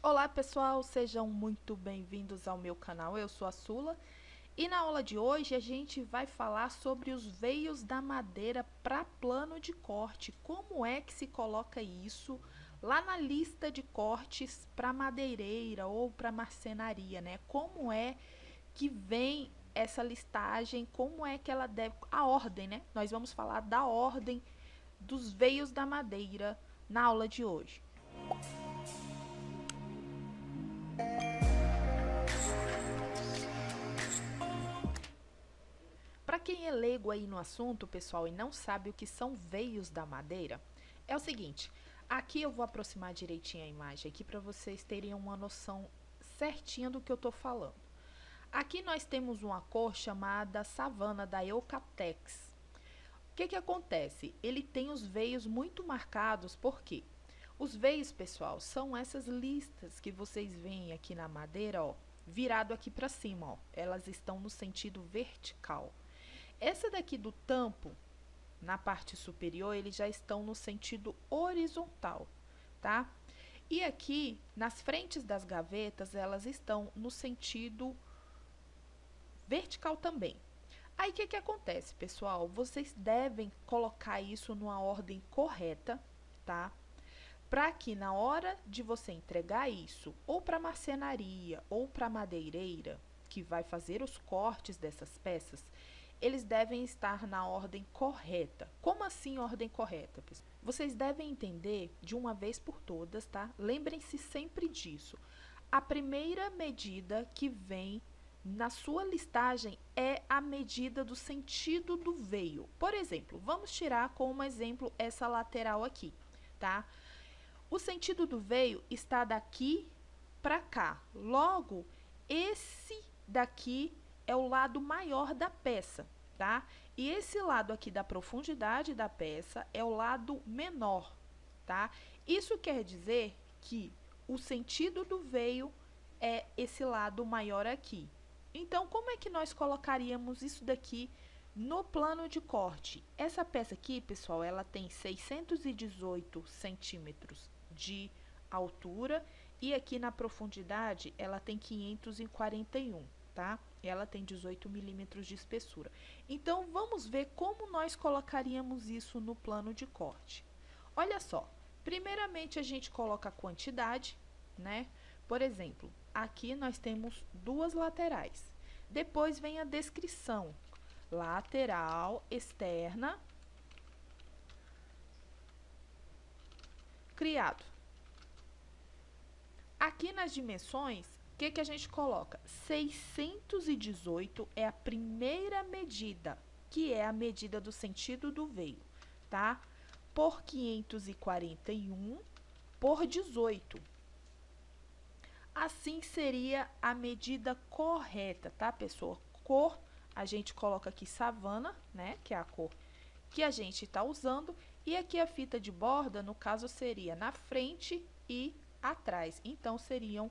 Olá pessoal, sejam muito bem-vindos ao meu canal, eu sou a Sula e na aula de hoje a gente vai falar sobre os veios da madeira para plano de corte, como é que se coloca isso lá na lista de cortes para madeireira ou para marcenaria, né? Como é que vem essa listagem, como é que ela deve, a ordem, né? Nós vamos falar da ordem dos veios da madeira na aula de hoje. Para quem é leigo aí no assunto, pessoal, e não sabe o que são veios da madeira, é o seguinte, aqui eu vou aproximar direitinho a imagem aqui para vocês terem uma noção certinha do que eu estou falando. Aqui nós temos uma cor chamada savana da Eucatex. O que acontece? Ele tem os veios muito marcados, por quê? Os veios, pessoal, são essas listas que vocês veem aqui na madeira, ó, virado aqui para cima, ó. Elas estão no sentido vertical. Essa daqui do tampo, na parte superior, eles já estão no sentido horizontal, tá? E aqui, nas frentes das gavetas, elas estão no sentido vertical também. Aí, o que acontece, pessoal? Vocês devem colocar isso numa ordem correta, tá? Para que na hora de você entregar isso, ou para marcenaria, ou para madeireira, que vai fazer os cortes dessas peças, eles devem estar na ordem correta. Como assim ordem correta, pessoal? Vocês devem entender de uma vez por todas, tá? Lembrem-se sempre disso. A primeira medida que vem na sua listagem é a medida do sentido do veio. Por exemplo, vamos tirar como exemplo essa lateral aqui, tá? O sentido do veio está daqui para cá. Logo, esse daqui é o lado maior da peça, tá? E esse lado aqui da profundidade da peça é o lado menor, tá? Isso quer dizer que o sentido do veio é esse lado maior aqui. Então, como é que nós colocaríamos isso daqui no plano de corte? Essa peça aqui, pessoal, ela tem 618 centímetros de altura e aqui na profundidade ela tem 541, tá? Ela tem 18 milímetros de espessura. Então, vamos ver como nós colocaríamos isso no plano de corte. Olha só, primeiramente a gente coloca a quantidade, né? Por exemplo, aqui nós temos duas laterais. Depois vem a descrição, lateral externa, criado. Aqui nas dimensões, o que a gente coloca? 618 é a primeira medida, que é a medida do sentido do veio, tá? Por 541 por 18. Assim seria a medida correta, tá, pessoal? Cor, a gente coloca aqui savana, né, que é a cor que a gente está usando. E aqui a fita de borda, no caso, seria na frente e atrás. Então, seriam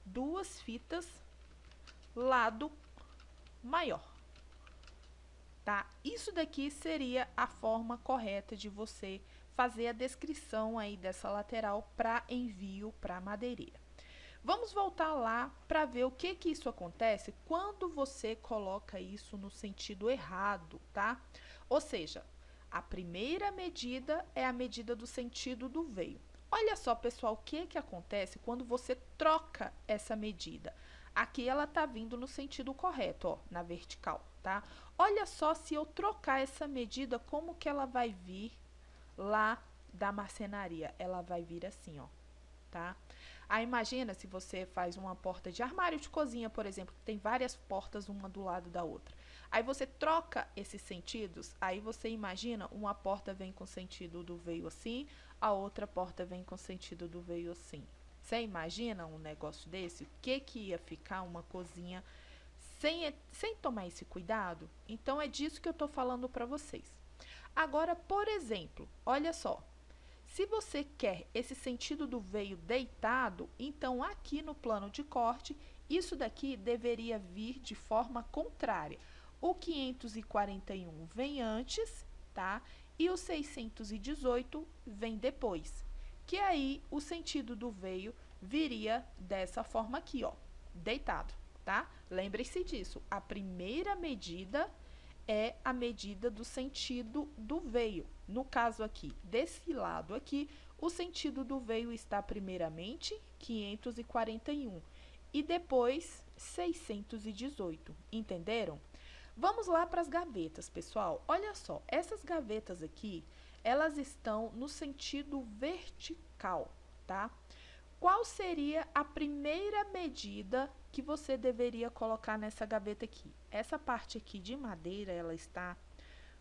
duas fitas lado maior, tá? Isso daqui seria a forma correta de você fazer a descrição aí dessa lateral para envio para madeireira. Vamos voltar lá para ver o que isso acontece quando você coloca isso no sentido errado, tá? Ou seja, a primeira medida é a medida do sentido do veio. Olha só, pessoal, o que acontece quando você troca essa medida. Aqui ela tá vindo no sentido correto, ó, na vertical, tá? Olha só se eu trocar essa medida, como que ela vai vir lá da marcenaria. Ela vai vir assim, ó, tá? Aí imagina se você faz uma porta de armário de cozinha, por exemplo, que tem várias portas uma do lado da outra. Aí você troca esses sentidos, aí você imagina uma porta vem com sentido do veio assim, a outra porta vem com sentido do veio assim. Você imagina um negócio desse? O que ia ficar uma cozinha sem tomar esse cuidado? Então é disso que eu tô falando para vocês. Agora, por exemplo, olha só. Se você quer esse sentido do veio deitado, então aqui no plano de corte, isso daqui deveria vir de forma contrária. O 541 vem antes, tá? E o 618 vem depois. Que aí o sentido do veio viria dessa forma aqui, ó, deitado, tá? Lembre-se disso, a primeira medida é a medida do sentido do veio. No caso aqui, desse lado aqui, o sentido do veio está primeiramente 541 e depois 618, entenderam? Vamos lá para as gavetas, pessoal. Olha só, essas gavetas aqui, elas estão no sentido vertical, tá? Qual seria a primeira medida que você deveria colocar nessa gaveta aqui? Essa parte aqui de madeira, ela está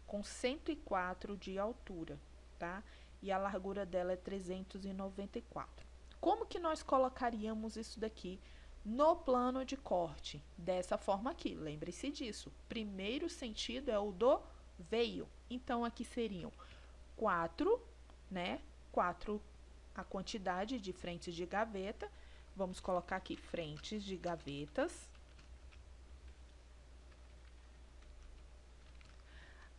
com 104 de altura, tá? E a largura dela é 394. Como que nós colocaríamos isso daqui no plano de corte? Dessa forma aqui, lembre-se disso. Primeiro sentido é o do veio. Então, aqui seriam 4, né? 4 a quantidade de frentes de gaveta. Vamos colocar aqui frentes de gavetas.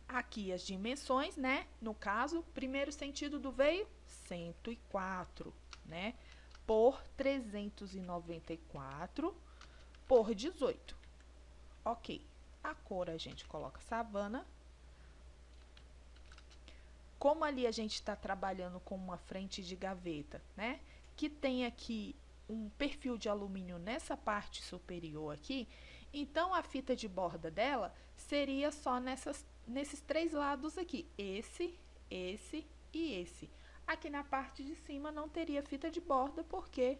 Aqui as dimensões, né? No caso, primeiro sentido do veio, 104, né? Por 394 por 18. Ok. A cor a gente coloca savana. Como ali a gente está trabalhando com uma frente de gaveta, né? Que tem aqui um perfil de alumínio nessa parte superior aqui, então a fita de borda dela seria só nesses três lados aqui, esse e esse. Aqui na parte de cima não teria fita de borda porque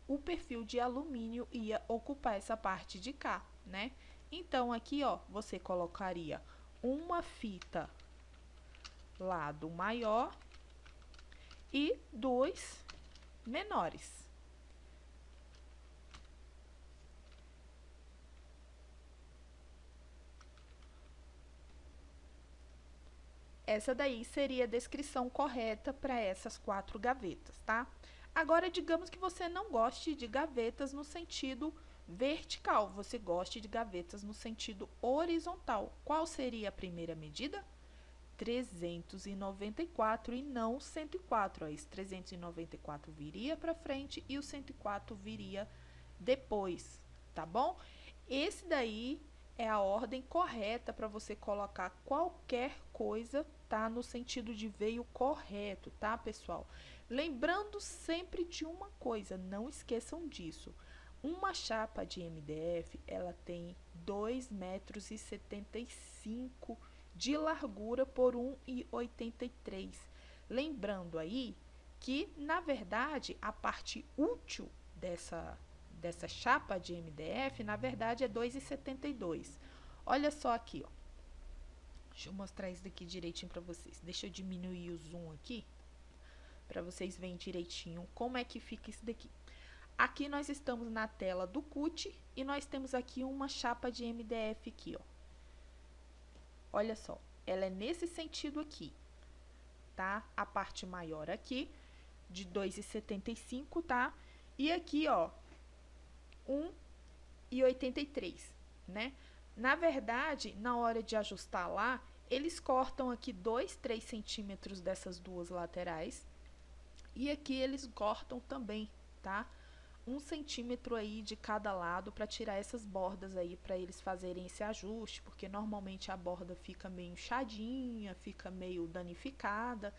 o perfil de alumínio ia ocupar essa parte de cá, né? Então aqui, ó, você colocaria uma fita lado maior e dois menores. Essa daí seria a descrição correta para essas 4 gavetas, tá? Agora, digamos que você não goste de gavetas no sentido vertical, você goste de gavetas no sentido horizontal. Qual seria a primeira medida? 394 e não 104. Ó, esse 394 viria para frente e o 104 viria depois, tá bom? Esse daí é a ordem correta para você colocar qualquer coisa, tá? No sentido de veio correto, tá, pessoal? Lembrando sempre de uma coisa, não esqueçam disso. Uma chapa de MDF, ela tem 2,75 m de largura por 1,83. Lembrando aí que, na verdade, a parte útil dessa chapa de MDF, na verdade, é 2,72. Olha só aqui, ó. Deixa eu mostrar isso daqui direitinho para vocês. Deixa eu diminuir o zoom aqui, para vocês verem direitinho como é que fica isso daqui. Aqui nós estamos na tela do CUT e nós temos aqui uma chapa de MDF aqui, ó. Olha só, ela é nesse sentido aqui, tá? A parte maior aqui, de 2,75, tá? E aqui, ó, 1,83, né? Na verdade, na hora de ajustar lá, eles cortam aqui 3 centímetros dessas duas laterais. E aqui eles cortam também, tá? 1 centímetro aí de cada lado para tirar essas bordas aí, para eles fazerem esse ajuste, porque normalmente a borda fica meio inchadinha, fica meio danificada.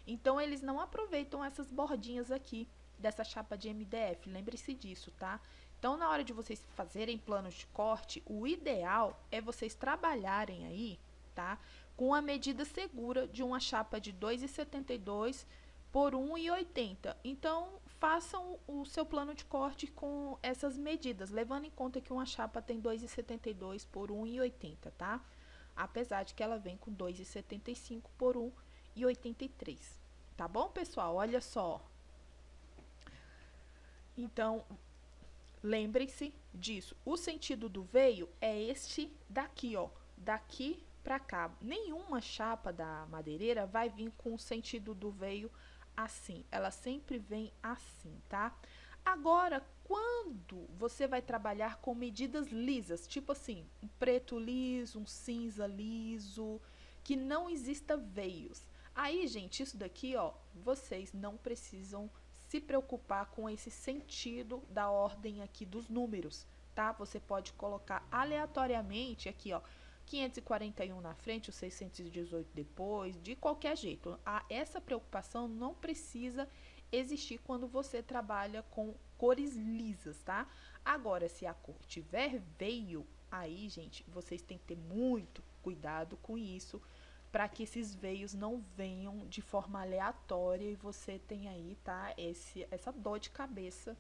Então, eles não aproveitam essas bordinhas aqui dessa chapa de MDF, lembre-se disso, tá? Então, na hora de vocês fazerem planos de corte, o ideal é vocês trabalharem aí, tá? Com a medida segura de uma chapa de 2,72 por 1,80. Então, façam o seu plano de corte com essas medidas, levando em conta que uma chapa tem 2,72 por 1,80, tá? Apesar de que ela vem com 2,75 por 1,83. Tá bom, pessoal? Olha só. Então, lembrem-se disso. O sentido do veio é este daqui, ó. Daqui para cá. Nenhuma chapa da madeireira vai vir com o sentido do veio assim. Ela sempre vem assim, tá? Agora, quando você vai trabalhar com medidas lisas, tipo assim, um preto liso, um cinza liso, que não exista veios. Aí, gente, isso daqui, ó, vocês não precisam se preocupar com esse sentido da ordem aqui dos números, tá? Você pode colocar aleatoriamente aqui, ó, 541 na frente, o 618 depois, de qualquer jeito. Essa preocupação não precisa existir quando você trabalha com cores lisas, tá? Agora, se a cor tiver veio, aí, gente, vocês têm que ter muito cuidado com isso, para que esses veios não venham de forma aleatória e você tenha aí, tá, essa dor de cabeça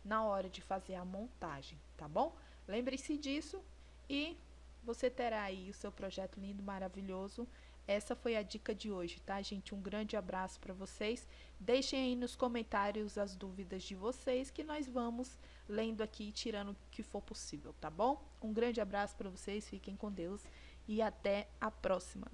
na hora de fazer a montagem, tá bom? Lembre-se disso e você terá aí o seu projeto lindo, maravilhoso. Essa foi a dica de hoje, tá, gente? Um grande abraço para vocês. Deixem aí nos comentários as dúvidas de vocês que nós vamos lendo aqui e tirando o que for possível, tá bom? Um grande abraço para vocês, fiquem com Deus e até a próxima.